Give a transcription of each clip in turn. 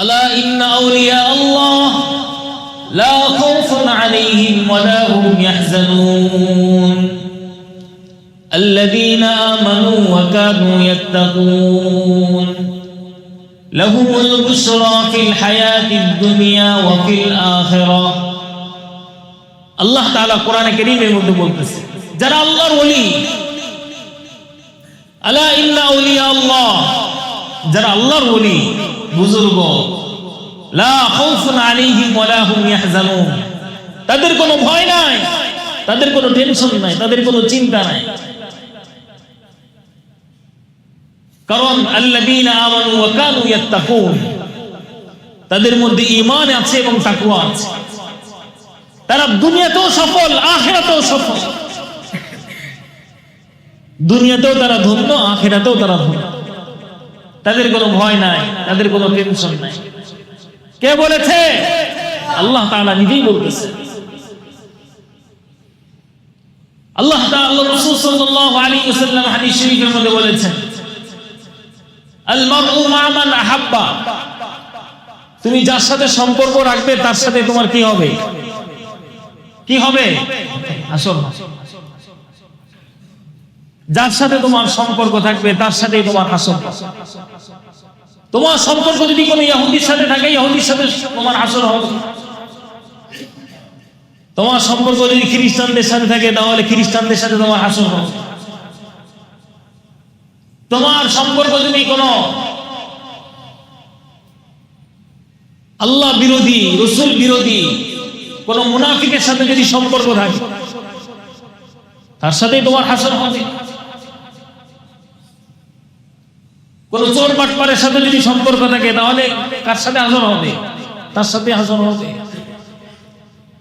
আলা ইন্না আউলিয়া আল্লাহ লা খাউফুন আলাইহিম ওয়া লা হুম ইয়াহজানুন الذين آمنوا وكانوا يتقون لهم البشرى في الحياة الدنيا وفي الآخرة الله تعالى قرآن الكريم মধ্যে বলতেছে যারা আল্লাহর ওলি আলা ইন্না আউলিয়া আল্লাহ যারা আল্লাহর ওলি বুজুর্গ লা খাউফুন আলাইহিম ওয়া লা হুম ইয়াহজানুন তাদের কোনো ভয় নাই তাদের কোনো টেনশন নাই তাদের কোনো চিন্তা নাই কারণ আল্লাযীনা আমানু ওয়া কানু ইয়াত্তাকুন তাদের মধ্যে ঈমান আছে এবং তাকওয়া আছে তারা দুনিয়াতেও সফল আখিরাতেও সফল দুনিয়াতেও তারা ধন্য আখিরাতেও তারা ধন্য তাদের কোনো ভয় নাই তাদের কোনো টেনশন নাই কে বলেছে আল্লাহ তাআলা নিজেই বলতেছে আল্লাহ তাআলা রাসূল সাল্লাল্লাহু আলাইহি ওয়াসাল্লাম হাদিস শরীফের মধ্যে বলেছেন আল মারউ মা মান আহাব্বা তুমি যার সাথে সম্পর্ক রাখবে তার সাথে তোমার কি হবে কি হবে আসল যার সাথে তোমার সম্পর্ক থাকবে তার সাথেই তোমার হাসর তোমার সম্পর্ক যদি কোনো ইহুদির সাথে থাকে ইহুদির সাথে তোমার হাসর হবে তোমার সম্পর্ক যদি খ্রিস্টানদের সাথে থাকে তাহলে খ্রিস্টানদের সাথে তোমার হাসর হবে তোমার সম্পর্ক যদি কোনো আল্লাহ বিরোধী রাসূল বিরোধী কোন মুনাফিকের সাথে যদি সম্পর্ক থাকে তার সাথেই তোমার হাসর হবে কোন চোর বাটপারের সাথে যদি সম্পর্ক থাকে তাহলে কার সাথে হাসর হবে তার সাথে হাসর হবে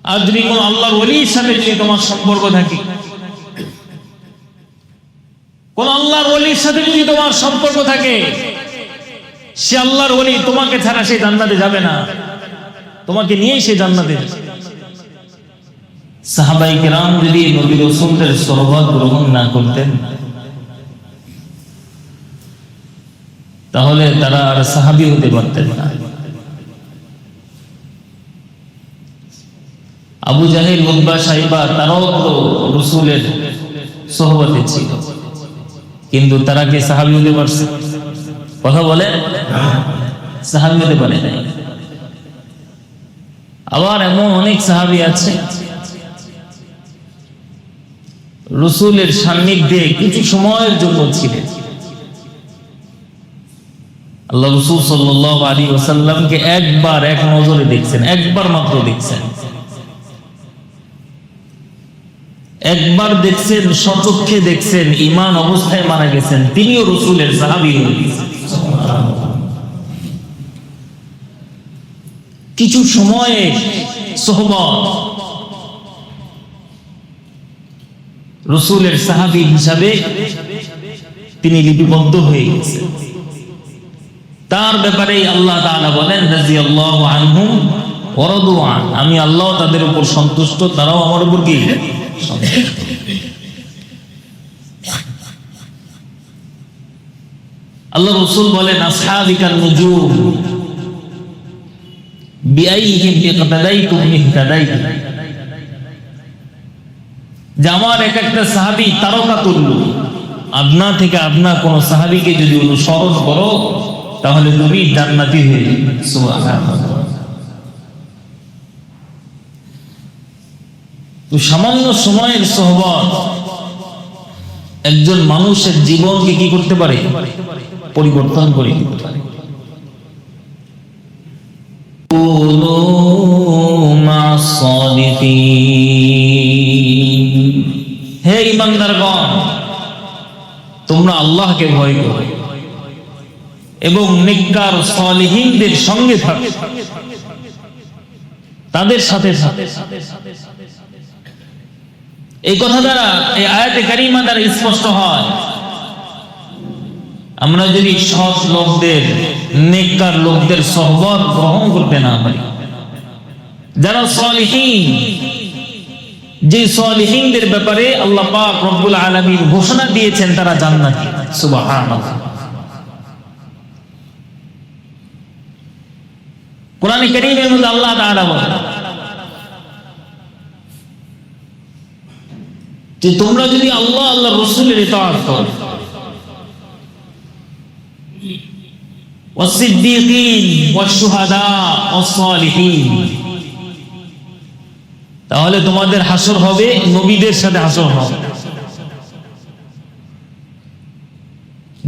আর যদি কোন আল্লাহর ওলির সাথে যদি তোমার সম্পর্ক থাকে কোন আল্লাহর ওলির সাথে যদি তোমার সম্পর্ক থাকে সে আল্লাহর ওলি তোমাকে ছাড়া সে জান্নাতে যাবে না তোমাকে নিয়েই সে জান্নাতে যাবে সাহাবায়ে কেরাম যদি নবী রাসূলের সুহবত গ্রহণ না করতেন তাহলে তারা আর সাহাবী হতে পারতেন না আবু জাহেল উতবা সাইবা তারাও তো রাসূলের সুহবতে ছিল কিন্তু তারা কি সাহাবী হতে পারছে কথা বলে সাহাবী হতে পারে নাই আবার এমন অনেক সাহাবী আছে রাসূলের সান্নিধ্যে কিছু সময়ের জন্য ছিলেন আল্লাহ রাসূল সাল্লাল্লাহু আলাইহি ওয়াসাল্লামকে একবার এক নজরে দেখছেন একবার মাত্র দেখছেন একবার দেখছেন সচক্ষে দেখছেন ঈমান অবস্থায় মারা গেছেন তিনিও রাসূলের সাহাবী হয়ে গেছেন কিছু সময়ে সুহবত রাসূলের সাহাবী হিসাবে তিনি লিপিবদ্ধ হয়ে গেছেন তার ব্যাপারে আল্লাহ তাআলা বলেন রাদিয়াল্লাহু আনহুম ওয়া রাদু আন আমি আল্লাহ তাদের উপর সন্তুষ্ট তারাও আমার উপর কি সন্তুষ্ট আল্লাহ রাসূল বলেন আসহাবিকান নুজুম বিআইহিম ইকতাদাইতুম ইহতাদাইতুম যে আমার এক একটা সাহাবী তারকা তুল্য আপনা থেকে আপনা কোন সাহাবীকে যদি অনুসরণ করো তাহলে তুমি জান্নাতি হয়ে যাবে সুবহানাল্লাহ তো সামান্য সময়ের সুহবত একজন মানুষের জীবনকে কি করতে পারে পরিবর্তন করে দিতে পারে হে ঈমানদারগণ তোমরা আল্লাহকে ভয় করো এবং নেককার সালিহিনদের সঙ্গে থাকো তাদের সাথে সাথে এই কথা দ্বারা এই আয়াতে কারিমা দ্বারা স্পষ্ট হয় আমরা যদি সৎ লোকদের নেককার লোকদের সোহবত গ্রহণ করতে না পারি যারা সালিহিন যে সালিহিনদের ব্যাপারে আল্লাহ পাক রব্বুল আলামিন ঘোষণা দিয়েছেন তারা জান্নাতি সুবহানাল্লাহ কোরআনে কারীমের মধ্যে আল্লাহ তাআলা বলেন যে তোমরা যদি আল্লাহ আল্লাহর রাসূলের ইতাআত করো, ওয়াস-সিদ্দীকিন ওয়াশ-শুহাদা ওয়াস-সালিহিন, তাহলে তোমাদের হাসর হবে নবীদের সাথে হাসর হবে।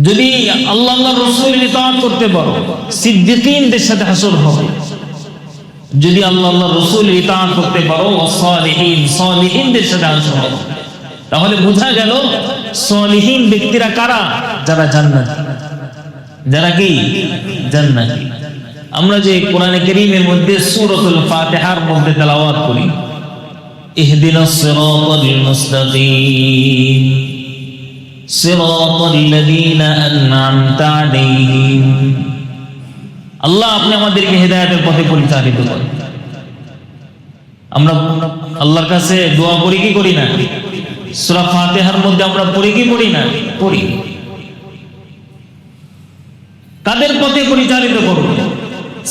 যদি আল্লাহ আল্লাহর রাসূলের ইতাআত করতে পারো, সিদ্দীকিনদের সাথে হাসর হবে। যদি আল্লাহ আল্লাহর রাসূলের ইতাআত করতে পারো, ওয়াস-সালিহিন, সালিহিনদের সাথে হাসর হবে। তাহলে বোঝা গেল সালিহিন ব্যক্তিরা কারা? যারা জান্নাতি। যারা কি? জান্নাতি। আমরা যে কোরআনে কারীমের মধ্যে সূরাতুল ফাতিহার মধ্যে তেলাওয়াত করি, ইহদিনাস সিরাতাল মুস্তাকিম সিরাতাল লাযীনা আন'আমতা আলাইহিম, আল্লাহ আপনি আমাদেরকে হেদায়েতের পথে পরিচালিত করেন। আমরা আল্লাহর কাছে দোয়া করি কি করি না? সূরা ফাতিহার মধ্যে আমরা পড়ি কি পড়ি না? পড়ি। কাদের পথে পরিচালিত করুন?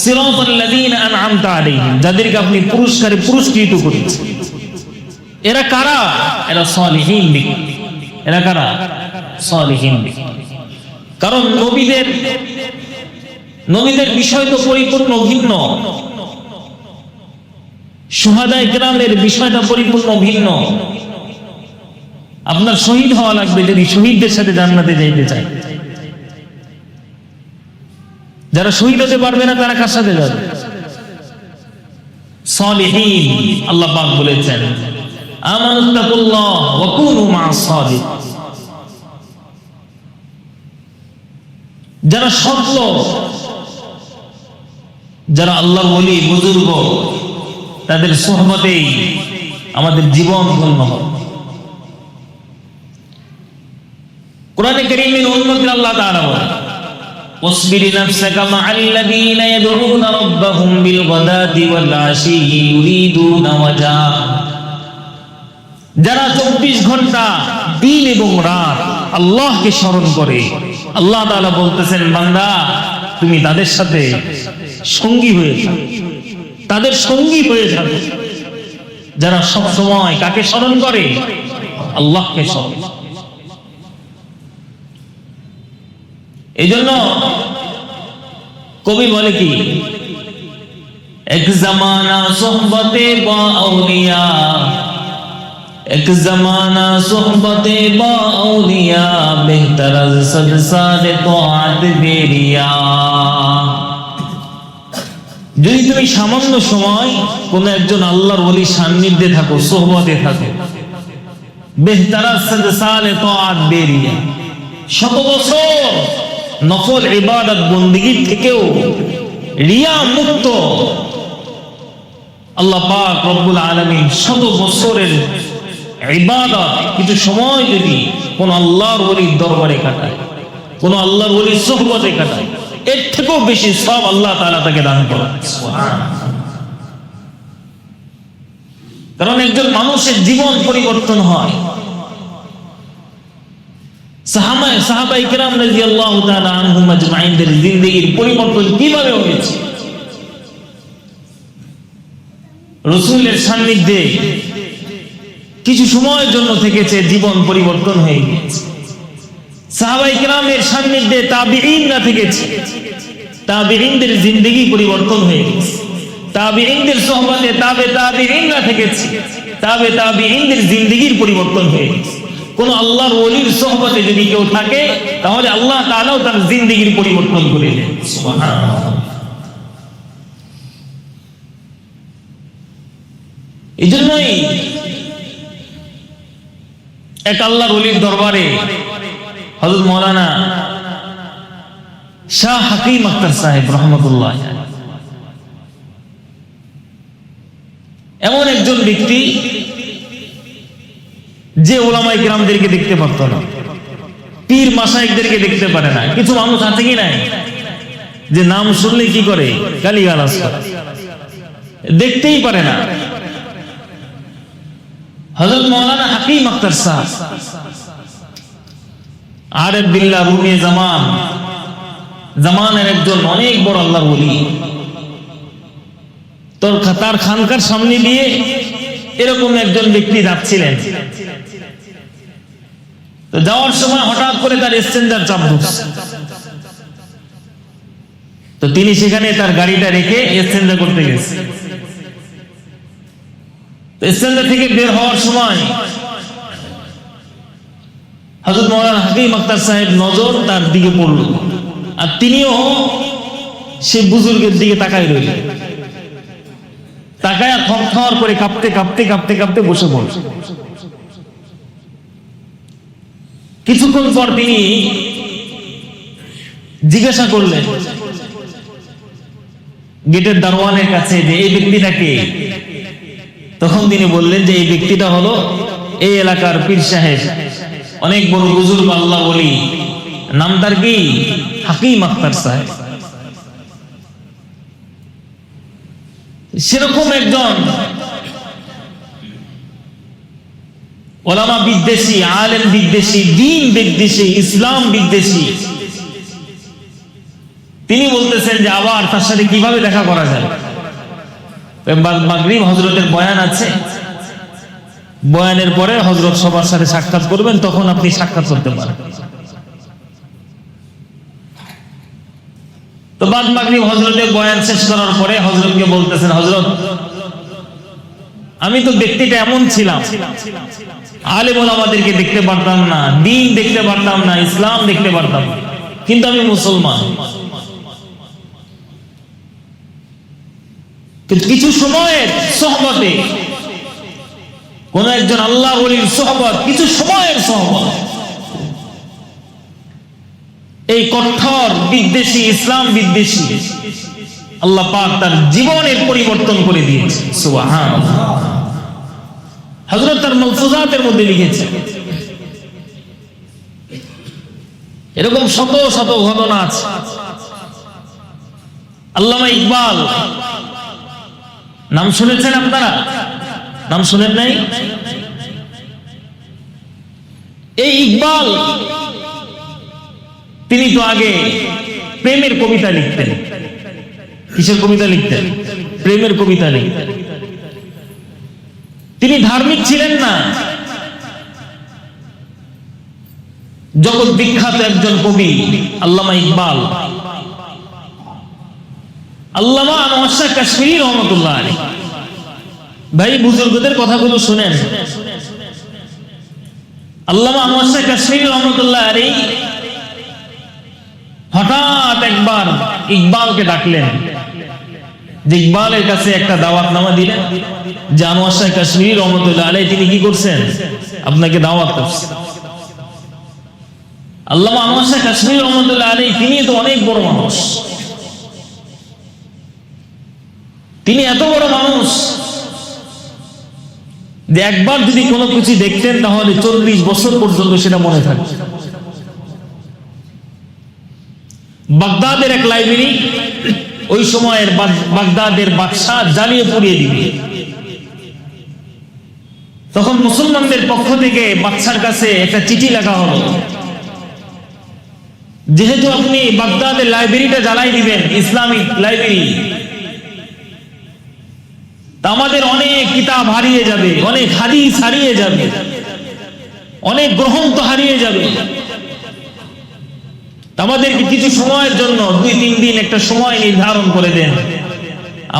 সিরাতাল লাযীনা আন'আমতা আলাইহিম, যাদেরকে আপনি পুরস্কৃত করেছেন। এরা কারা? এরা সালিহিন ব্যক্তি। এরা কারা? সালিহিন ব্যক্তি। কারণ নবীদের বিষয় তো পরিপূর্ণ ভিন্ন, শুহাদায়ে কেরামের বিষয়টা পরিপূর্ণ ভিন্ন। আপনার শহীদ হওয়া লাগবে যদি শহীদদের সাথে জান্নাতে যাইতে চায়। যারা শহীদ হতে পারবে না তারা কার সাথে যাবে? সালিহিন। আল্লাহ পাক বলেছেন আমানুত্তাকুল্লাহ ওয়া কুনু মা'আস সাদিক, যারা সৎ লোক, যারা আল্লাহর ওলি বুজুর্গ, তাদের সুহবতেই আমাদের জীবন ধন্য হবে। কোরআনে কারীমের উন্নতি আল্লাহ তাআলা বলেন ওয়াসবির নাফসাকা মা'আল্লাযীনা ইয়াদউনা রাব্বাহুম বিল গাদাতি ওয়াল আশিয়্যি ইউরিদুনা ওয়াজহা, যারা 24 ঘন্টা দিন এবং রাত আল্লাহকে স্মরণ করে। আল্লাহ তাআলা বলতেছেন বান্দা তুমি তাদের সাথে সঙ্গী হয়ে যাও, তাদের সঙ্গী হয়ে যাবে যারা সব সময় কাকে স্মরণ করে? আল্লাহকে স্মরণ। এইজন্য কবি বলে কি, এক জামানা সোহবতে বা আউলিয়া, এক জামানা সোহবতে বা আউলিয়া, বেহতর আজ সব সালে তাআত বেরিয়া। যদি তুমি সামান্য সময় কোন একজন আল্লাহর ওলির সান্নিধ্যে থাকো, সোহবতে থাকো, বেহতর আজ সব সালে তাআত বেরিয়া, শত বছর নফল ইবাদত বন্দেগী থেকেও রিয়া মুক্ত আল্লাহ পাক রব্বুল আলামিন শত বছরের ইবাদত কিছু সময় যদি কোন আল্লাহর ওলির দরবারে কাটায়, কোন আল্লাহর ওলির সোহবতে কাটায়, এর থেকেও বেশি সব আল্লাহ তাআলা তাকে দান করেন। সুবহানাল্লাহ। কারণ একজন মানুষের জীবন পরিবর্তন হয়। সাহাবায়ে কেরাম রাদিয়াল্লাহু তাআলা আনহুম আজমাইনদের জিন্দেগীর পরিবর্তন কিভাবে হয়েছে? রাসূলের সান্নিধ্যে কিছু সময়ের জন্য থেকেছে, জীবন পরিবর্তন হয়ে গিয়েছে। সাহাবায়ে কেরামের সান্নিধ্যে তাবিঈনরা থেকেছে, তাবিঈনদের জিন্দেগী পরিবর্তন হয়ে গেছে। তাবিঈনদের সোহবতে তাবিঈনরা থেকেছে, তাবিঈনদের জিন্দেগীর পরিবর্তন হয়ে গেছে। কোন আল্লাহর ওলির সোহবতে যদি কেউ থাকে তাহলে আল্লাহ তাআলাও তার জিন্দেগীর পরিবর্তন করে দেন। সুবহানাল্লাহ। এজন্যই এক আল্লাহর ওলির দরবারে হযরত মাওলানা শাহ হাকিম আখতার সাহেব রাহমাতুল্লাহ এমন একজন ব্যক্তি যে ওলামায়ে কিরামদেরকে দেখতে পারত না, পীর মাশায়েখদেরকে দেখতে পারে না। কিছু মানুষ আছে কি নাই যে নাম শুনলে কি করে? গালিগালাজ করে, দেখতেই পারে না। হযরত মাওলানা হাকিম আখতার সাহেব আরেফ বিল্লাহ রুমি জামানের একজন অনেক বড় আল্লাহর ওলি। তার খানকার সামনে দিয়ে এরকম একজন ব্যক্তি যাচ্ছিলেন। তো যাওয়ার সময় হঠাৎ করে তার এক্সচেঞ্জার চাপ ঢুকছে। তো তিনি সেখানে তার গাড়িটা রেখে এক্সচেঞ্জার করতে গেছে। এক্সচেঞ্জার থেকে বের হওয়ার সময় হযরত মাওলানা হাকিম আখতার সাহেব নজর তার দিকে পড়ল, আর তিনিও সেই বুজুর্গের দিকে তাকায় রইলেন। তাকায় থরথর করে কাঁপতে কাঁপতে কাঁপতে কাঁপতে বসে পড়ল। কিছুক্ষণ পর তিনি জিজ্ঞাসা করলেন গেটের দারোয়ানের কাছে যে এই ব্যক্তিটাকে। তখন তিনি বললেন যে এই ব্যক্তিটা হলো এই এলাকার পীর সাহেব, অনেক বড় বুজুর্গ আল্লাহ ওলি, নাম তার কি হাকিম আখতার সাহেব। সেরকম একজন ওলামা বিদ্বেষী, আলেম বিদ্বেষী, দ্বীন বিদ্বেষী, ইসলাম বিদ্বেষী, তিনি বলতেছেন যে আবার তার সাথে কিভাবে দেখা করা যায়। মাগরিব হযরতের বয়ান আছে, বয়ানের পরে হযরত সবার সাথে সাক্ষাৎ করবেন, তখন আপনি সাক্ষাৎ করতে পারেন। তো বাদ মাগরিব হযরতের বয়ান শেষ করার পরে হযরতকে বলতেছেন, হযরত আমি তো ব্যক্তিটা এমন ছিলাম, আলেম ওলামাদেরকে দেখতে পারতাম না, দ্বীন দেখতে পারতাম না, ইসলাম দেখতে পারতাম না, কিন্তু আমি মুসলমান। কিছু সময়ের সোহবতে, কোন একজন আল্লাহ ওলির সোহবত, কিছু সময়ের সোহবত এই কঠোর বিদ্বেষী, ইসলাম বিদ্বেষী আল্লাহ পাক তার জীবনের পরিবর্তন করে দিয়েছে। সুবহানাল্লাহ। হযরত তার মালফুজাতের মধ্যে লিখেছে, এরকম শত শত ঘটনা আছে। আল্লামা ইকবাল নাম শুনেছেন আপনারা? নাম শুনেন নাই? এই ইকবাল তিনি তো আগে প্রেমের কবিতা লিখতেন। কিসের কবিতা লিখতেন? প্রেমের কবিতা লিখতেন। তিনি ধার্মিক ছিলেন না, জগৎ বিখ্যাত একজন কবি আল্লামা ইকবাল, আল্লামা আনোয়ার শাহ কাশ্মীরি রহমতুল্লাহ আলাইহি। ভাই বুজুর্গদের কথাগুলো শুনেন। আল্লামা আনোয়ার শাহ কাশ্মীরি রহমতুল্লাহ আলাইহি হঠাৎ একবার ইকবালকে ডাকলেন, যে ইকবালের কাছে একটা দাওয়াতনামা দিলেন যে আনোয়ার শাহ কাশ্মীরি রহমতুল্লাহ আলাইহি তিনি কি করছেন, আপনাকে দাওয়াত করছেন। আল্লামা আনোয়ার শাহ কাশ্মীরি রহমতুল্লাহ আলাইহি তিনি তো অনেক বড় মানুষ, তিনি এত বড় মানুষ যে একবার যদি কোনো কিছু দেখতেন তাহলে 40 বছর পর্যন্ত সেটা মনে থাকে। বাগদাদের এক লাইব্রেরি, ওই সময়ের বাগদাদের বাদশাহ জ্বালিয়ে পুড়িয়ে দিবে। তখন মুসলমানদের পক্ষ থেকে বাদশার কাছে একটা চিঠি লেখা হলো, যেহেতু আপনি বাগদাদের লাইব্রেরিটা জ্বালাই দিবেন, ইসলামিক লাইব্রেরি, তা আমাদের অনেক কিতাব হারিয়ে যাবে, অনেক হাদিস হারিয়ে যাবে, অনেক গ্রন্থ হারিয়ে যাবে। আমাদেরকে কিছু সময়ের জন্য 2-3 দিন একটা সময় নির্ধারণ করে দেন,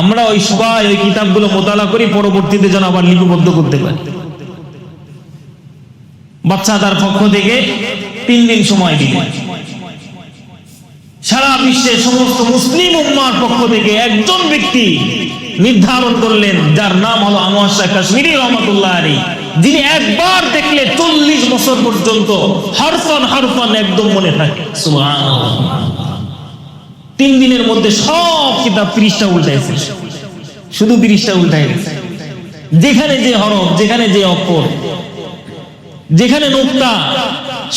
আমরা ওই সময় ওই কিতাবগুলো মোতালা করি, পরবর্তীতে যেন আবার লিপিবদ্ধ করতে পারি। বাচ্চা তার পক্ষ থেকে 3 দিন সময় দিলেন। সারা বিশ্বের সমস্ত মুসলিম উম্মার পক্ষ থেকে একজন ব্যক্তি নির্ধারণ করলেন, যার নাম হলো আনোয়ার শাহ কাশ্মীরি রহমতুল্লাহ আলাইহি, যিনি একবার দেখলে 40 বছর পর্যন্ত হরফান হরফান একদম মনে থাকে। সুবহানাল্লাহ। 3 দিনের মধ্যে সব কিতাব পৃষ্ঠা উল্টাইছে, শুধু পৃষ্ঠা উল্টাইছে, যেখানে যে হরফ, যেখানে যে অক্ষর, যেখানে নুকতা,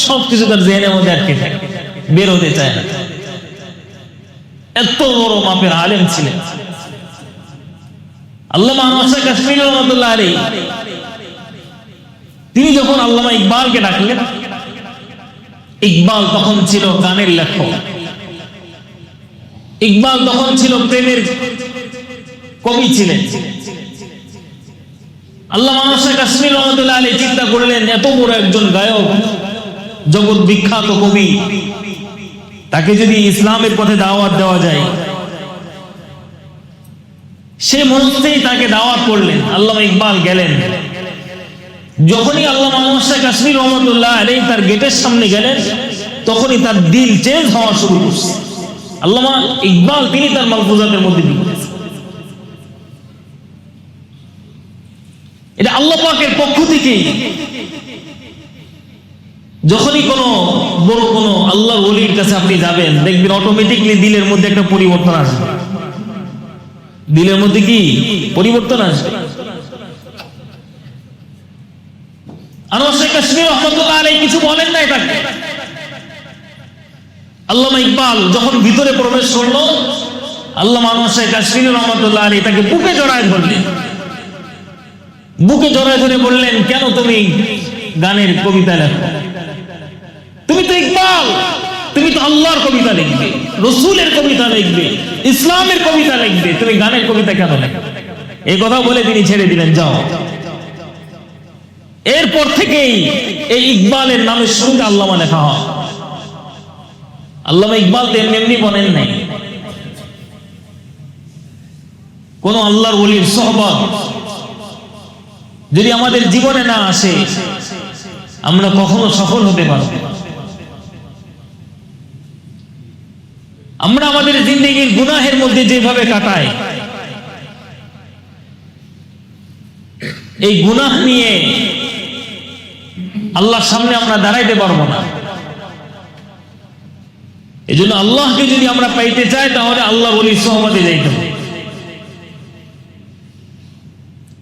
সবকিছু তার জেহেনের মধ্যে আটকে থাকে, বের হতে চায় না। এত বড় মাপের আলেম ছিলেন আল্লামা আনোয়ার শাহ কাশ্মীরি রহমতুল্লাহ আলাইহি। তিনি যখন আল্লামা ইকবালকে ডাকলেন, ইকবাল তখন ছিল গানের লেখক, ইকবাল তখন ছিল প্রেমের কবি ছিলেন। আল্লামা শাহ কাশ্মীর রহমাতুল্লাহ আলাইহি চিন্তা করলেন, এত বড় একজন গায়ক, জগৎ বিখ্যাত কবি, তাকে যদি ইসলামের পথে দাওয়াত দেওয়া যায়, সে মনস্থেই তাকে দাওয়াত করলেন। আল্লামা ইকবাল গেলেন। যখনই আল্লামা শাহ কাশ্মীর রহমাতুল্লাহ আলাইহি তার গেটের সামনে গেলেন, তখনই তার দিল চেঞ্জ হওয়া শুরু করছে। আল্লামা ইকবাল তিনি তার মালফুজাতের মধ্যে লিখেছেন, এটা আল্লাহ পাকের পক্ষ থেকেই। যখনই কোনো বড় কোনো আল্লাহর ওলির কাছে আপনি যাবেন, দেখবেন অটোমেটিকলি দিলের মধ্যে একটা পরিবর্তন আসবে। দিলের মধ্যে কি পরিবর্তন আসবে? আনোয়ার শাহ কাশ্মীর রহমাতুল্লাহ আলাইহি কিছু বলেন নাই তাকে। আল্লামা ইকবাল যখন ভিতরে প্রবেশ করলো, আল্লামা আনোয়ার শাহ কাশ্মীর রহমাতুল্লাহ আলাইহি তাকে বুকে জড়ায় ধরলেন। বুকে জড়ায় ধরে বললেন, কেন তুমি গানের কবিতা লেখো? তুমি তো ইকবাল, তুমি তো আল্লাহর কবিতা লিখবে, রসুলের কবিতা লিখবে, ইসলামের কবিতা লিখবে, তুমি গানের কবিতা কেন লেখো? এই কথা বলে তিনি ছেড়ে দিলেন, যাও। এরপর থেকেই এই ইকবালের নামের সঙ্গে আল্লামা লেখা হয়। আল্লামা ইকবাল তো এমনি বলেন নাই, কোন আল্লাহর ওলির সোহবত যদি আমাদের জীবনে না আসে, আমরা কখনো সফল হতে পারব না। আমরা আমাদের জিন্দেগির গুনাহের মধ্যে যেভাবে কাটাই, এই গুনাহ নিয়ে আল্লাহর সামনে আমরা দাঁড়াইতে পারবো না। এই জন্য আল্লাহকে যদি আমরা পাইতে চাই, তাহলে আল্লাহ ওলির সোহবতে যাইতে হবে।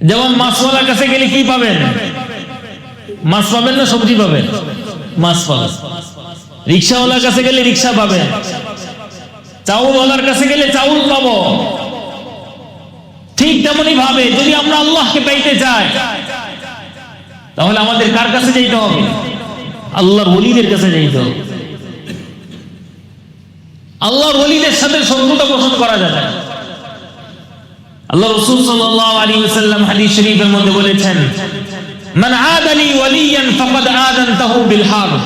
যেমন মাছওয়ালার কাছে গেলে কি পাবেন? মাছ পাবেন না সবজি পাবেন? মাছ পাবেন। রিক্সাওয়ালার কাছে গেলে রিক্সা পাবেন। চাউলওয়ালার কাছে গেলে চাউল পাবো। ঠিক তেমনি ভাবে যদি আমরা আল্লাহকে পাইতে চাই, তাহলে আমাদের কার কাছে যাইতে হবে? আল্লাহর ওলিদের কাছে যাইতে হবে। আল্লাহর ওলিদের সাথে শত্রুতা পোষণ করা যাবে না। আল্লাহ রাসূল সাল্লাল্লাহু আলাইহি ওয়াসাল্লাম হাদিস শরীফের মধ্যে বলেছেন, মান আদালি ওয়ালিয়ান ফাকাদ আযানতাহু বিল হারব।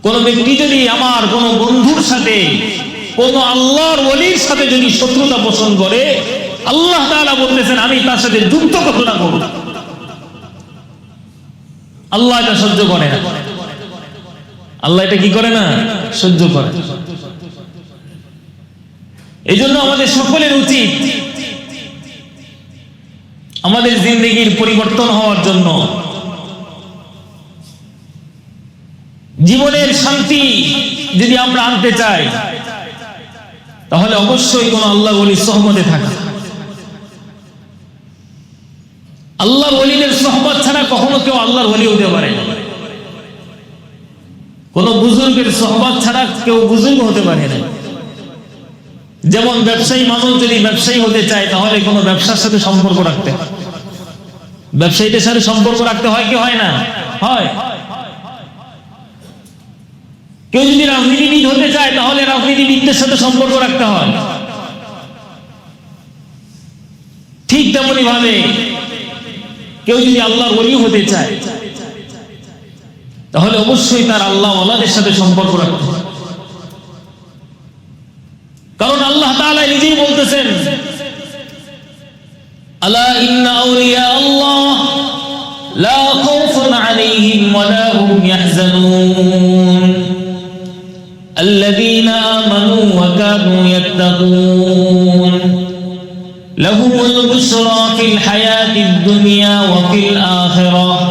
কোন ব্যক্তি যদি আমার কোন বন্ধুর সাথে, কোন আল্লাহর ওলির সাথে যদি শত্রুতা পোষণ করে, আল্লাহ তাআলা বলতেছেন আমি তার সাথে যুদ্ধ ঘোষণা করব। আল্লাহ এটা সহ্য করে না। আল্লাহ এটা কি করে না? সহ্য করে। এই জন্য আমাদের সকলের উচিত আমাদের জিন্দেগির পরিবর্তন হওয়ার জন্য, জীবনের শান্তি যদি আমরা আনতে চাই, তাহলে অবশ্যই কোন আল্লাহ ওলির সোহবতে থাকা। আল্লাহর ওলিদের সোহবত ছাড়া কখনো কেউ আল্লাহর ওলি হতে পারে না। কোন বুজুর্গের সোহবত ছাড়া কেউ বুজুর্গ হতে পারে না। যেমন ব্যবসায়ী মানুষ যদি ব্যবসায়ী হতে চায়, তাহলে কোনো ব্যবসার সাথে সম্পর্ক রাখতে হয়। ব্যবসায়ীদের সাথে সম্পর্ক রাখতে হয় কি হয় না? হয়। কেউ যদি রাজনীতিবিদ হতে চায়, তাহলে রাজনীতিবিদদের সাথে সম্পর্ক রাখতে হয়। ঠিক তেমনি ভাবে কেউ যদি আল্লাহর ওলি হতে চায়, তাহলে অবশ্যই তার আল্লাহ ওয়ালাদের সাথে সম্পর্ক রাখতে হয়। কারণ আল্লাহ তাআলা নিজেই বলতেছেন, আলা ইন্না আউলিয়া আল্লাহ লা খাউফুন আলাইহিম ওয়া লা হুম ইয়াহজানুন আল্লাযীনা আমানু ওয়া কানু ইয়াত্তাকুন লাহুমুল বুশরা ফিল হায়াতিদ দুনিয়া ওয়া ফিল আখিরাহ।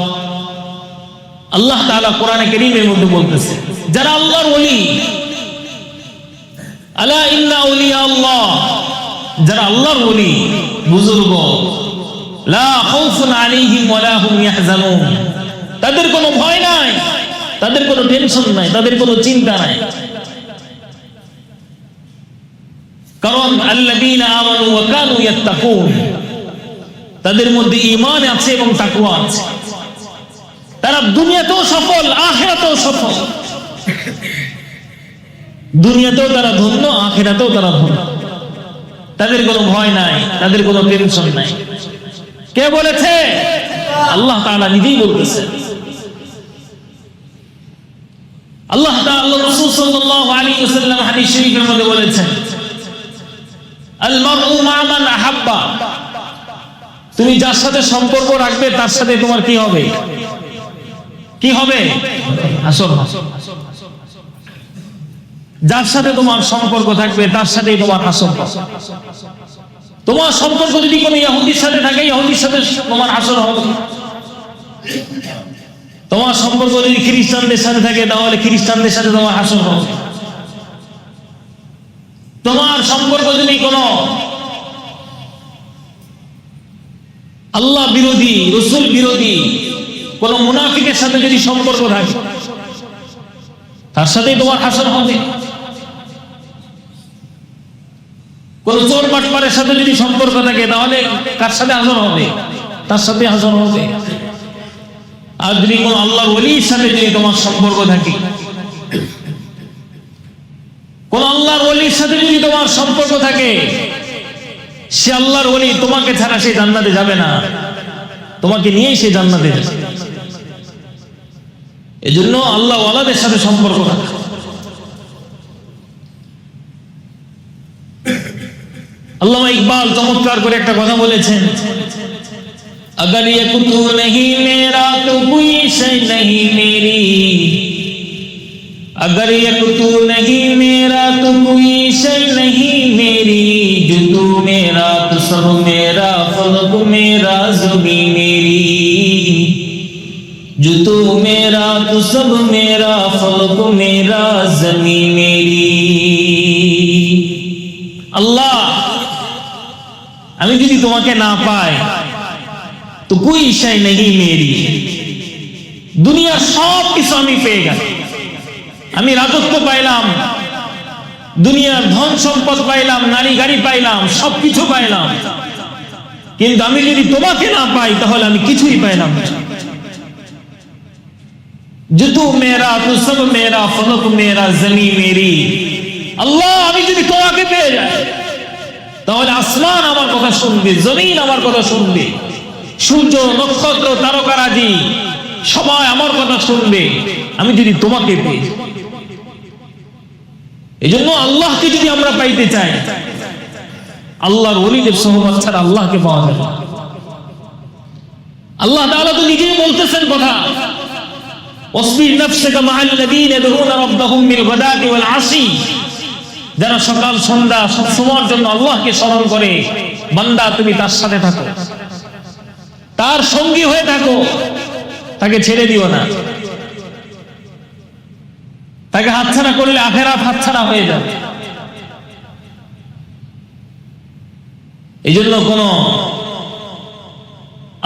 আল্লাহ তাআলা কোরআনে কারীমের মধ্যে বলতেছেন, যারা আল্লাহর ওলি, আলা ইন্না আউলিয়া আল্লাহ, যারা আল্লাহর ওলি বুজুর্গ, লা খাউফুন আলাইহিম ওয়া লা হুম ইয়াহজানুন, তাদের কোনো ভয় নাই, তাদের কোনো টেনশন নাই, তাদের কোনো চিন্তা নাই। কারণ আল্লাযীনা আমানু ওয়া কানু ইয়াত্তাকুন, তাদের মধ্যে ঈমান আছে এবং তাকওয়া আছে। তারা দুনিয়াতেও সফল, আখিরাতেও সফল। দুনিয়াতেও তারা ধন্য, আখিরাতেও তারা ধন্য। তাদের কোনো ভয় নাই, তাদের কোনো টেনশন নাই। কে বলেছে? আল্লাহ তাআলা নিজেই বলতেছেন। আল্লাহ তাআলা রাসূল সাল্লাল্লাহু আলাইহি ওয়াসাল্লাম হাদিস শরীফের মধ্যে বলেছেন, আল মারউ মা মান আহাব্বা, তুমি যার সাথে সম্পর্ক রাখবে তার সাথে তোমার কি হবে? কি হবে? আসল। যার সাথে তোমার সম্পর্ক থাকবে তার সাথেই তোমার আসল। তোমার সম্পর্ক যদি কোনো ইহুদির সাথে থাকে, ইহুদির সাথে তোমার আসল হবে। তোমার সম্পর্ক যদি খ্রিস্টানদের সাথে থাকে, তাহলে খ্রিস্টানদের সাথে তোমার আসল হবে। তোমার সম্পর্ক যদি কোনো আল্লাহ বিরোধী, রাসূল বিরোধী কোন মুনাফিকের সাথে যদি সম্পর্ক থাকে, তার সাথেই তোমার হাসর হবে। কোন চোর বাটপারের সাথে যদি সম্পর্ক থাকে, তাহলে কার সাথে হাসর হবে? তার সাথে হাসর হবে। আর যদি কোন আল্লাহর ওলির সাথে যদি তোমার সম্পর্ক থাকে, কোন আল্লাহর ওলির সাথে যদি তোমার সম্পর্ক থাকে, সে আল্লাহর ওলি তোমাকে ছাড়া সে জান্নাতে যাবে না, তোমাকে নিয়েই সে জান্নাতে যাবে। এজন্য আল্লাহ ওয়ালাদের সাথে সম্পর্ক রাখা। আল্লামা ইকবাল চমৎকার করে একটা কথা বলেছেন, अगर ये तू नहीं मेरा तो कोई शय नहीं मेरी, अगर ये तू नहीं मेरा तो कोई शय नहीं मेरी, जो तू मेरा तो सब मेरा, फलक मेरा ज़मीन मेरी, जो तू मेरा तो सब मेरा, फलक मेरा ज़मीन मेरी। अल्लाह, আমি যদি তোমাকে না পাই তো कोई शय नहीं मेरी, দুনিয়ার সব কিছু আমি পেয়ে গেলাম, আমি রাজত্ব পাইলাম, দুনিয়ার ধন সম্পদ পাইলাম, নারী গাড়ি পাইলাম, সবকিছু পাইলাম, কিন্তু আমি যদি তোমাকে না পাই তাহলে আমি কিছুই পাইলাম না। जो तू मेरा तो सब मेरा, फलक मेरा ज़मीन मेरी। আল্লাহ, আমি যদি তোমাকে পেয়ে যাই তাহলে আসমান আমার কথা শুনবে, জমিন আমার কথা শুনবে, সূর্য নক্ষত্র তারকারাজি সবাই আমার কথা শুনবে, আমি যদি তোমাকে পেয়ে যাই। এজন্য আল্লাহকে যদি আমরা পাইতে চাই, আল্লাহর ওলিদের সোহবত ছাড়া আল্লাহকে পাওয়া যাবে না। আল্লাহ তাআলা তো নিজেই বলতেছেন কথা, ওয়াসবির নাফসাকা মাআল লাযীনা ইয়াদউনা রাব্বাহুম বিল গাদাতি ওয়াল আশি, যারা সকাল সন্ধ্যা সব সময়ের জন্য আল্লাহকে স্মরণ করে, বান্দা তুমি তার সাথে থাকো, তার সঙ্গী হয়ে থাকো, তাকে ছেড়ে দিও না। তাকে হাতছাড়া করলে আখিরাত হাতছাড়া হয়ে যাবে। এই জন্য কোন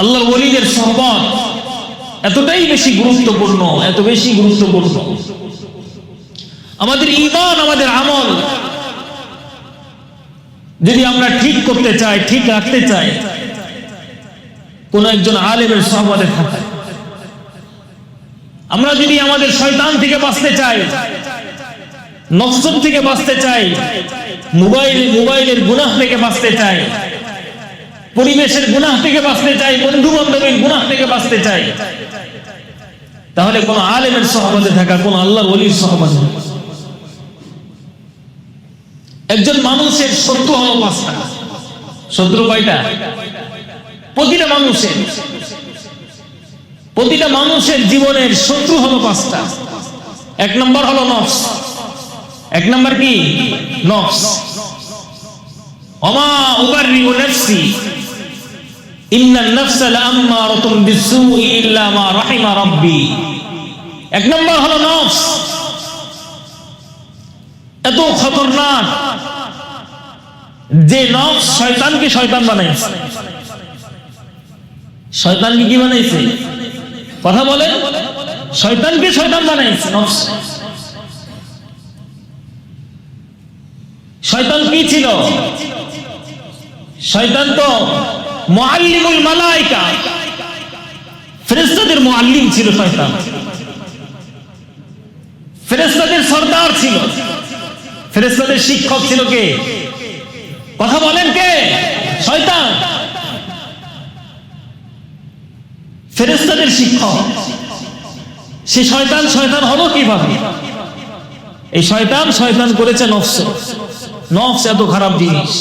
আল্লাহর ওলিদের সোহবত এতটাই বেশি গুরুত্বপূর্ণ, এত বেশি গুরুত্বপূর্ণ। আমাদের ঈমান, আমাদের আমল যদি আমরা ঠিক করতে চাই, ঠিক রাখতে চাই, কোন একজন আলেমের সোহবতে থাকা। আমরা যদি আমাদের শয়তান থেকে বাঁচতে চাই, নফস থেকে বাঁচতে চাই, মোবাইলের গুনাহ থেকে বাঁচতে চাই, পরিবেশের গুনাহ থেকে বাঁচতে চাই, বন্ধু বান্ধবের গুনাহ থেকে বাঁচতে চাই, তাহলে কোন আলেমের সোহবতে থাকা, কোন আল্লাহর ওলির সোহবতে থাকা। একজন মানুষের শত্রু হলো পাঁচটা। শত্রু কয়টা? প্রতিটা মানুষের জীবনের শত্রু হলো পাঁচটা। এক নম্বর হলো নফস। এক নম্বর কি? নফস। ওমা উবাররিউ নাফসি ইন্নান নাফসা লাআম্মারাতুম বিসসূই ইল্লা মা রাহিমা রাব্বি। এক নম্বর হলো নফস। এত খতরনাক যে নফস শয়তানকে শয়তান বানাইছে। শয়তানকে কি বানাইছে? কথা বলেন, শয়তানকে শয়তান বানাইছে নফস। শয়তান কি ছিল? শয়তান তো মুআল্লিমুল মালায়েকা, ফেরেশতাদের মুআল্লিম ছিল শয়তান। ফেরেশতাদের সরদার ছিল। ফেরেশতাদের শিক্ষক ছিল কে? কথা বলেন কে? শয়তান, ফেরেশতাদের শিক্ষক। সে শয়তান শয়তান হলো কিভাবে? এই শয়তান করেছে নফস। নফস এত খারাপ জিনিস,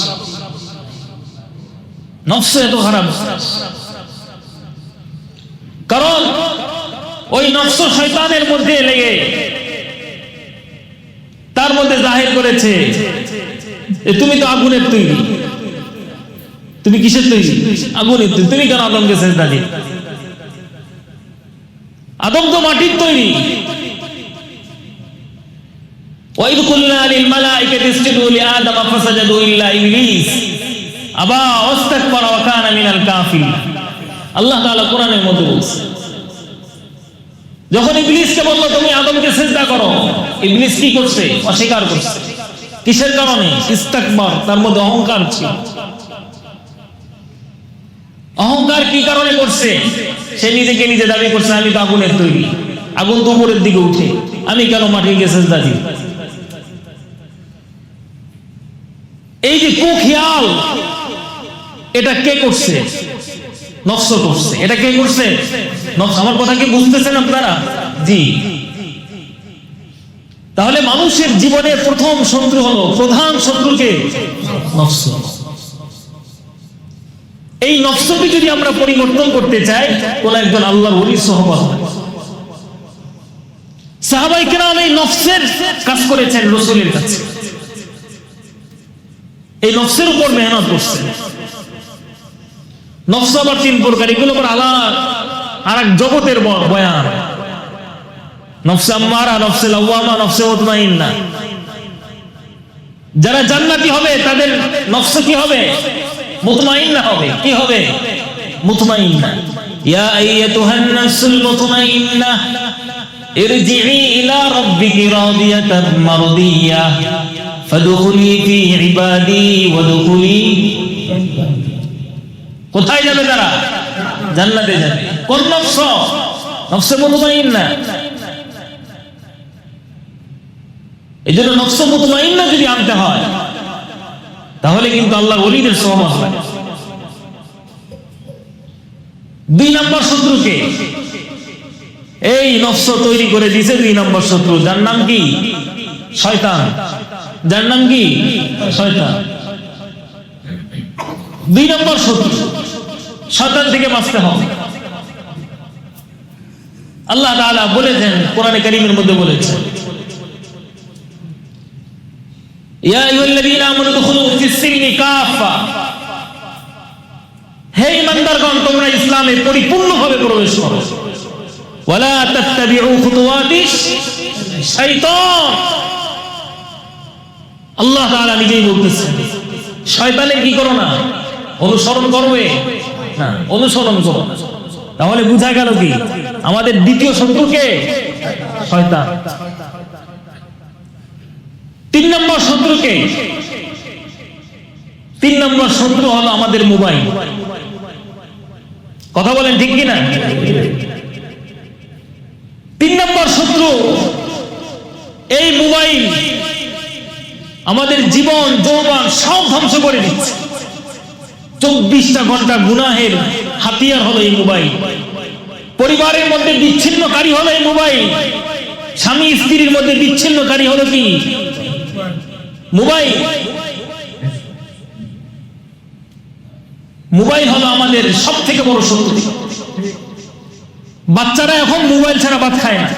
নফস এত খারাপ। কারণ ওই নফস শয়তানের মধ্যে লেগে তার মধ্যে জাহির করেছে তুমি তো আগুনের তৈরি। তুমি কিসের তৈরি? আগুনের তৈরি। তুমি কেন আদমকে সেজদা দিলে? আদম তো মাটির তৈরি। ওয়াইদ কুলনা লিল মালাইকাতি ইসজুদু লিআদম ফাসাজাদু ইল্লা ইবলিস আবা ওয়াস্তাকবারা ওয়া কানা মিনাল কাফিরিন। আল্লাহ তাআলা কোরআনের মধ্যে বলছে, যখন ইবলিসকে বলল তুমি আদমকে সিজদা করো, ইবলিস কি করছে? অস্বীকার করছে। কিসের কারণে? ইস্তাকবার, তার মধ্যে অহংকার ছিল। অহংকার কি কারণে করছে? সে নিজেকে নিজে দাবি করছে আমি তো আগুনের তৈরি, আগুন তো উপরের দিকে উঠে, আমি কেন মাটিকে সিজদা দিই? এই যে কুখিয়াল, এটা কে করছে? নফস করছে। এটা কে করছে? নফস। আমার কথা কি বুঝতেছেন আপনারা? জি। তাহলে মানুষের জীবনের প্রথম শত্রু হলো, প্রধান শত্রুকে নফস। এই নফসকে যদি আমরা পরিবর্তন করতে চাই, কোন একজন আল্লাহর ওলির সুহবত। সাহাবায়ে কেরাম এই নফসের কাজ করেছেন রাসূলের কাছে, এই নফসের উপর মেহনত করছেন। নফস আবার তিন প্রকার, এগুলো আবার আলাদা আর এক জগতের বয়ান। নফসে আম্মারা, নফসে লাওয়ামা, নফসে মুতমাইন্না। যারা জান্নাতি হবে তাদের নফস কি হবে? মুতমাইন্না হবে। কি হবে? মুতমাইন্না। ইয়া আইয়াতুহান নাফসুল মুতমাইন্না ইরজিই ইলা রাব্বিকি রাদিয়াতান মারদিয়া ফাদখুলি ফি ইবাদি ওয়াদখুলি। কোথায় যাবে তারা? জান্নাতে যাবে। কোন নফস? নফসে মুতমাইন্না। এজন্য নফস মুতমাইন্না যদি আনতে হয় তাহলে কিন্তু আল্লাহর ওলিদের সহমত লাগে। 2 নম্বর শত্রুকে এই নফস তৈরি করে দিয়েছে। 2 নম্বর শত্রু, যার নাম কি? শয়তান। যার নাম কি? শয়তান। 2 নম্বর শত্রু, শয়তান থেকে বাঁচতে হবে। আল্লাহ তাআলা বলেছেন, কোরআনে কারীমের মধ্যে বলেছেন, ইয়া আইয়ুহাল্লাযীনা আমানু দুখুলু ফিস-সিলমি কাফা। হে ঈমানদারগণ, তোমরা ইসলামে পরিপূর্ণভাবে প্রবেশ করো। ওয়ালা তাত্তাবিউ খুতুওয়াতিশ শাইতান। আল্লাহ তাআলা নিজেই বলতেছেন, শয়তানের কি করো না? অনুসরণ করবে না, অনুসরণ করো না। তাহলে বোঝা গেল কি আমাদের দ্বিতীয় শত্রুকে? শয়তান। 3 নম্বর শত্রুকে? 3 নম্বর শত্রু হলো আমাদের মোবাইল। কথা বলেন ঠিক কিনা? 3 নম্বর শত্রু এই মোবাইল আমাদের জীবন যৌবন সব ধ্বংস করে দিচ্ছে। 24টা ঘন্টা গুনাহের হাতিয়ার হলো এই মোবাইল। পরিবারের মধ্যে বিচ্ছিন্নকারী হলো এই মোবাইল। স্বামী স্ত্রীর মধ্যে বিচ্ছিন্নকারী হলো কি? মোবাইল। মোবাইল হলো আমাদের সব থেকে বড় শত্রু। বাচ্চারা এখন মোবাইল ছাড়া ভাত খায় না।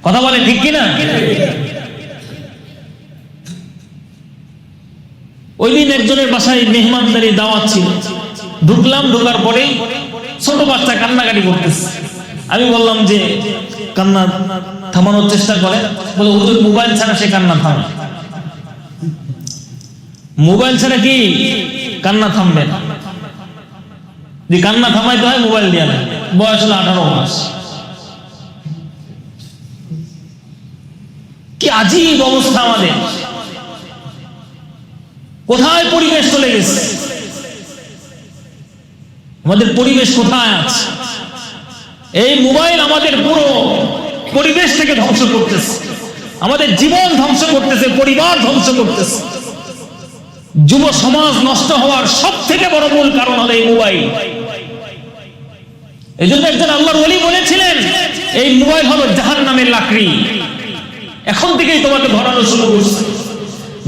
কথা বলে ঠিক কিনা? ওই দিন একজনের বাসায় মেহমানদারি দাওয়াত ছিল। ঢুকলাম, ঢোকার পরে ছোট বাচ্চা কান্নাকাটি করতেছে। আমি বললাম যে কান্না থামানোর চেষ্টা করে। বলে হুজুর মোবাইল ছাড়া সে কান্না থামে। মোবাইল ছাড়া কি কান্না থামবে না? যে কান্না থামাইতে হয় মোবাইল দিয়ে না। বয়স হলো 18 মাস। কি আজীব অবস্থা আমাদের! কোথায় পরিবেশ চলে গেছে? আমাদের পরিবেশ কোথায় আছে? এই মোবাইল আমাদের পুরো পরিবেশ থেকে ধ্বংস করতেছে, আমাদের জীবন ধ্বংস করতেছে, পরিবার ধ্বংস করতেছে। যুব সমাজ নষ্ট হওয়ার সবথেকে বড় মূল কারণ হলো এই মোবাইল। এজন্য একজন আল্লাহর ওলি বলেছিলেন, এই মোবাইল হলো জাহান্নামের লাকড়ি। এখন থেকেই তোমাকে ধরানো শুরু করছে,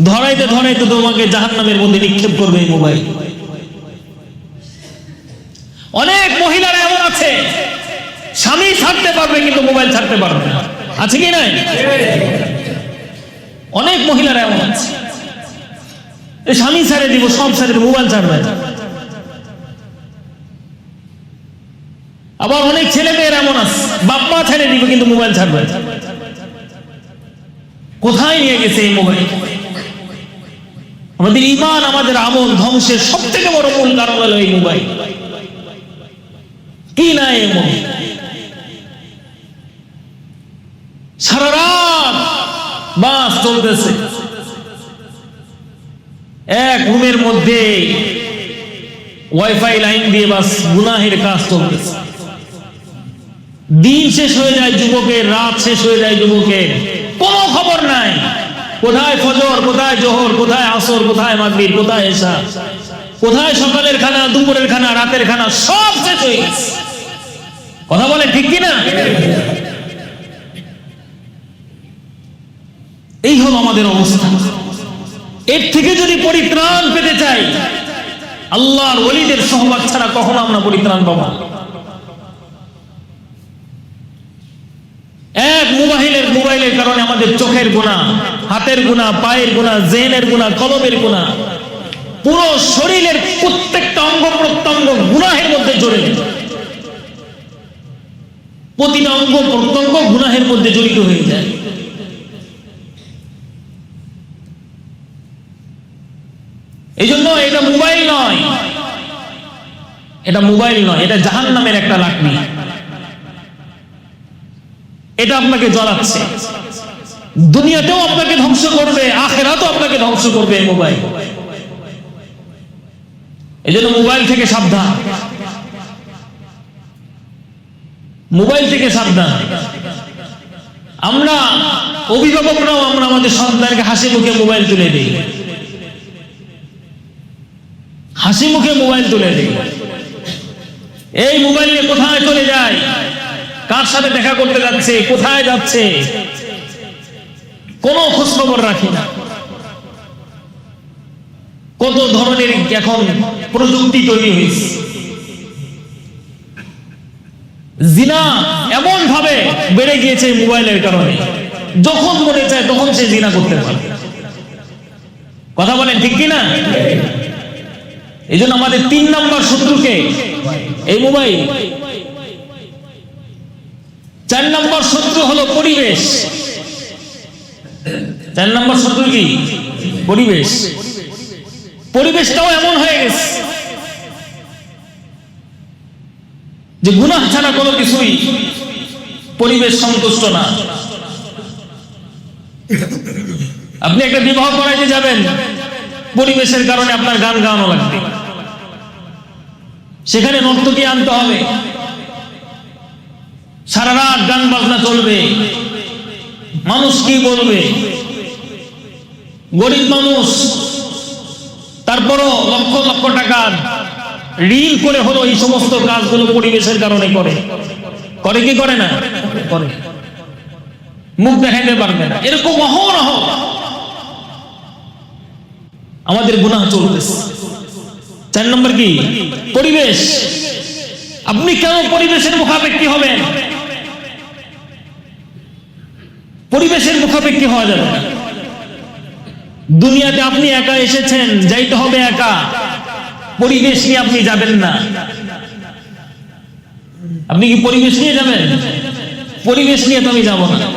ধরাইতে ধরাইতে তোমাকে জাহান্নামের মধ্যে নিক্ষেপ করবে এই মোবাইল। অনেক মহিলারা এমন আছে, স্বামী ছাড়তে পারবে কিন্তু মোবাইল ছাড়তে পারবে না, আছে কি নাই? অনেক মহিলারা এমন আছে, স্বামী ছেড়ে দিব, সব ছেড়ে দিব, মোবাইল ছাড়বে না। আবার অনেক ছেলে মেয়ের এমন আছে, বাপ মা ছেড়ে দিবে কিন্তু মোবাইল ছাড়বে না। কোথায় নিয়ে গেছে এই মোবাইল? আমাদের ঈমান, আমাদের আমল ধ্বংসের সব থেকে বড় মূল কারণ হলো এই মোবাইল। কি না এমন সারা রাত বাস চলতেছে, এক রুমের মধ্যে ওয়াইফাই লাইন দিয়ে বাস গুনাহের কাজ চলতেছে। দিন শেষ হয়ে যায় যুবকের, রাত শেষ হয়ে যায় যুবকের, কোনো খবর নাই। কোথায় ফজর, কোথায় জোহর, কোথায় আসর, কোথায় মাগরিব, কোথায় এশা, কোথায় সকালের খানা, দুপুরের খানা, রাতের খানা, সব শেষ হয়ে গেছে। কথা বলে ঠিক কিনা? এই হলো আমাদের অবস্থা। এর থেকে যদি পরিত্রাণ পেতে চাই, আল্লাহর ওলিদের সহবাদ ছাড়া কখনো আমরা পরিত্রাণ পাবো না। এক মোবাইলের কারণে আমাদের চোখের গুনাহ, হাতের গুনাহ, পায়ের গুনাহ, জেনের গুনাহ, কলবের গুনাহ, পুরো শরীরের প্রত্যেকটা অঙ্গ প্রত্যঙ্গ গুনাহের মধ্যে জড়ে যায়। প্রতিটা অঙ্গ প্রত্যঙ্গ গুনাহের মধ্যে জড়িত হয়ে যায়। এই জন্য এটা মোবাইল নয়, এটা জাহান্নামের একটা লাকড়ি। এটা আপনাকে জ্বালাচ্ছে, দুনিয়াতেও আপনাকে ধ্বংস করবে, আখিরাতেও আপনাকে ধ্বংস করবে এই মোবাইল। এই জন্য মোবাইল থেকে সাবধান, মোবাইল থেকে সাবধান। আমরা অভিভাবকরাও আমরা আমাদের সন্তানকে হাসি মুখে মোবাইল তুলে দিই, হাসি মুখে মোবাইল তুলে দিই। এই মোবাইল নিয়ে কোথায় চলে যায়, কার সাথে দেখা করতে যাচ্ছে, কোথায় যাচ্ছে, কোনো খোঁজ খবর রাখি না। কত ধরনের এখন প্রযুক্তি তৈরি হয়েছে। জিনা এমন ভাবে বেড়ে গিয়েছে মোবাইলের কারণে, যখন মনে চায় তখন সে জিনা করতে পারে। কথা বলেন ঠিক কিনা? এই জন্য আমাদের 3 নম্বর শত্রুকে এই মোবাইল। 4 নম্বর শত্রু হলো পরিবেশ। 4 নম্বর শত্রু কি? পরিবেশ। পরিবেশটাও এমন হয়ে গেছে যে গুনাহ ছাড়া কোনো কিছুই পরিবেশ সন্তুষ্ট না। আপনি একটা বিবাহ করাইতে যাবেন, পরিবেশের কারণে আপনার গান গাওয়ানো লাগবে, সেখানে নর্তকী আনতে হবে, সারা রাত গান বাজনা চলবে। মানুষ কি বলবে? গরিব মানুষ, তারপরও লক্ষ লক্ষ টাকার ঋণ করে হলো এই সমস্ত কাজগুলো পরিবেশের কারণে করে। করে কি করে না? করে। মুখ দেখাইতে পারবে না, এরকম অহরহ আমাদের গুনাহ চলতেছে। 4 নম্বর কি? পরিবেশ। আপনি কেন পরিবেশের মুখাপেক্ষী হবেন? পরিবেশের মুখাপেক্ষী হওয়া যাবে না। দুনিয়াতে আপনি একা এসেছেন, যাইতে হবে একা, পরিবেশ নিয়ে আপনি যাবেন না। আপনি কি পরিবেশ নিয়ে যাবেন? পরিবেশ নিয়ে তো আমি যাব না।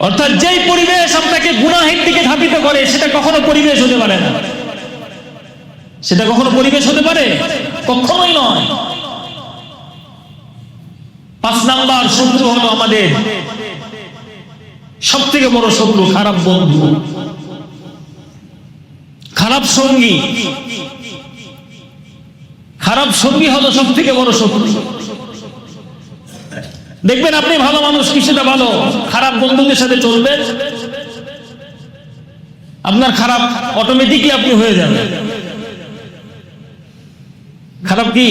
অর্থাৎ যেই পরিবেশ আপনাকে গুনাহের দিকে ধাবিত করে, সেটা কখনো পরিবেশ হতে পারে না। সেটা কখনো পরিবেশ হতে পারে? কখনোই নয়। 5 নাম্বার শত্রু হলো আমাদের সব থেকে বড় শত্রু, খারাপ বন্ধু, খারাপ সঙ্গী। খারাপ সঙ্গী হলো সব থেকে বড় শত্রু। দেখবেন আপনি ভালো মানুষ, কিছুটা ভালো, খারাপ বন্ধুদের সাথে চলবেন, আপনার খারাপ অটোমেটিকলি আপনি হয়ে যাবেন। খারাপ কি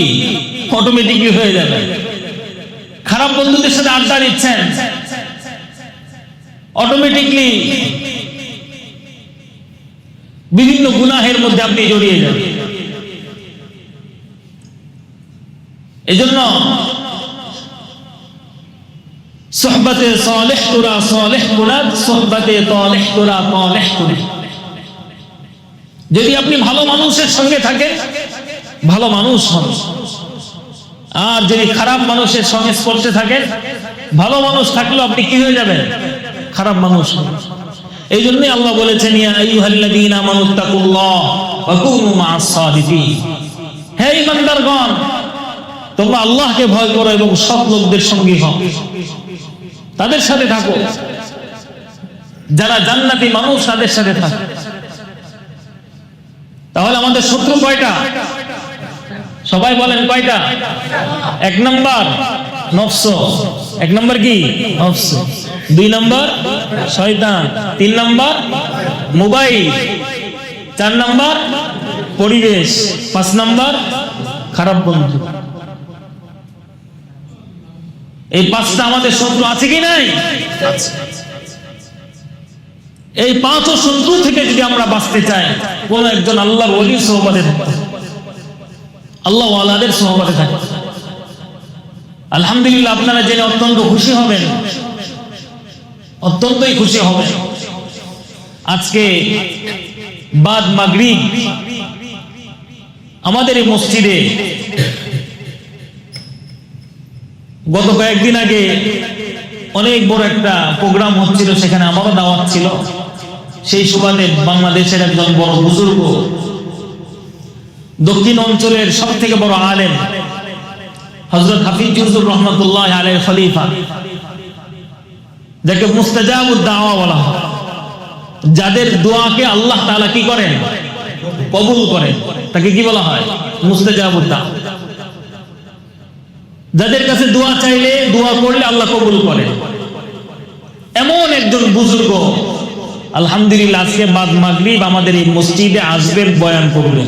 অটোমেটিকলি হয়ে যাবে। খারাপ বন্ধুদের সাথে আড্ডা দিচ্ছেন, অটোমেটিকলি বিভিন্ন গুনাহের মধ্যে আপনি জড়িয়ে যাবেন। এজন্য সোহবতে সালেহ তোরা সালেহ মুরাদ, সোহবতে তালেহ তোরা তালেহ তোরা। যদি আপনি ভালো মানুষের সঙ্গে থাকেন ভালো মানুষ হন, আর যদি খারাপ মানুষের সংস্পর্শে থাকেন, ভালো মানুষ থাকলেও আপনি কি হয়ে যাবেন? খারাপ মানুষ। এই জন্যই আল্লাহ বলেছেন, ইয়া আইয়ুহাল্লাযীনা আমানুত্তাকুল্লাহ ওয়া কুনু মা'আস সাদিকিন। হে ঈমানদারগণ, তোমরা আল্লাহকে ভয় করো এবং সৎ লোকদের সঙ্গী হও, তাদের সাথে থাকো, যারা জান্নাতি মানুষ তাদের সাথে থাকো। তাহলে আমাদের শত্রু কয়টা? সবাই বলেন কয়টা? এক নম্বর নফস। এক নম্বর কি? নফস। দুই নম্বর শয়তান। তিন নম্বর মোবাইল। চার নম্বর পরিবেশ। পাঁচ নম্বর খারাপ বন্ধু। এই পাঁচটা আমাদের শত্রু আছে কি নাই? এই পাঁচ শত্রু থেকে যদি আমরা বাঁচতে চাই, কোন একজন আল্লাহর ওলির সোহবতে থাকতে, আল্লাহ ওয়ালাদের সোহবতে থাকে। আলহামদুলিল্লাহ, আপনারা জেনে অত্যন্ত খুশি হবেন, অত্যন্তই খুশি হবেন। আজকে বাদ মাগরিব আমাদের এই মসজিদে গত কয়েকদিন আগে অনেক বড় একটা প্রোগ্রাম হচ্ছিল, সেখানে আমারও দাওয়াত ছিল। সেই সুবাদে বাংলাদেশের একজন বড় বুজুর্গ, দক্ষিণ অঞ্চলের সব থেকে বড় আলেম হযরত হাফিজ হুজুর রহমাতুল্লাহ আলাইহি খলিফা, যাকে মুস্তাজাবুদ দাওয়া বলা হয়, যাদের দোয়াকে আল্লাহ তাআলা কি করেন? কবুল করেন, তাকে কি বলা হয়? মুস্তাজাবুদ দাওয়া। যাদের কাছে দোয়া চাইলে, দোয়া করলে আল্লাহ কবুল করেন, এমন একজন বুজুর্গ আলহামদুলিল্লাহ আজকে বাদ মাগরিব আমাদের এই মসজিদে আসবেন, বয়ান করবেন।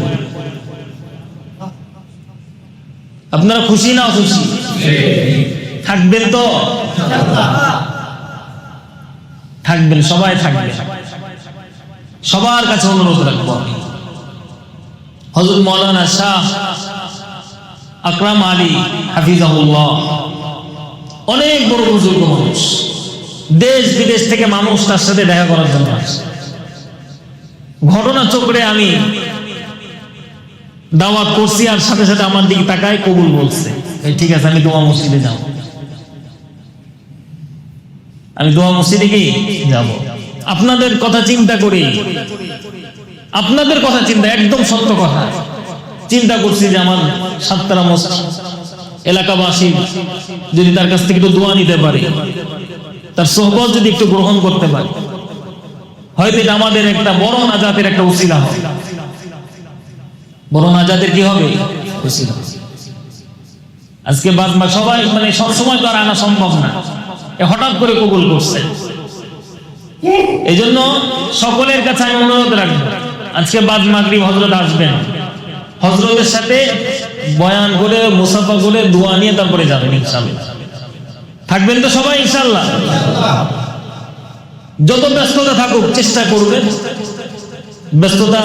আপনারা খুশি না খুশি? থাকবেন তো? থাকবেন, সবাই থাকবেন। সবার কাছে অনুরোধ রাখবো, হযরত মাওলানা শাহ আকরাম আলী হাফিজাহুল্লাহ অনেক বড় বুজুর্গ মানুষ, দেশ বিদেশ থেকে মানুষ তার সাথে দেখা করার জন্য আসে। ঘটনা চক্রে আমি দাওয়াত করছি, আর সাথে সাথে আমার দিকে তাকায় কবুল বলছে, ঠিক আছে আমি দোয়া মসজিদে যাব, আমি দোয়া মসজিদে কি যাব। আপনাদের কথা চিন্তা করি, আপনাদের কথা চিন্তা, একদম সত্য কথা চিন্তা করছি যে আমার সাততারা মসজিদ এলাকাবাসী যদি তার কাছ থেকে একটু দোয়া নিতে পারে, তার সোহবত যদি একটু গ্রহণ করতে পারে, হয়তো এটা আমাদের একটা বড় নাজাতের একটা উসিলা হবে। বড় নাজাতের কি হবে? উসিলা। আজকে বাদ মা সবাই মানে সব সময় তো আর আনা সম্ভব না, হঠাৎ করে কবুল করছে। এই জন্য সকলের কাছে আমি অনুরোধ রাখবো, আজকে বাদ মাগরিব হযরত আসবেন, হযরতের সাথে বয়ান করে মুসাফা করে দোয়া নিয়ে তারপরে যাবেন ইনশাআল্লাহ। থাকবেন তো সবাই ইনশাআল্লাহ? যত ব্যস্ততা থাকুক চেষ্টা করবেন ব্যস্ততা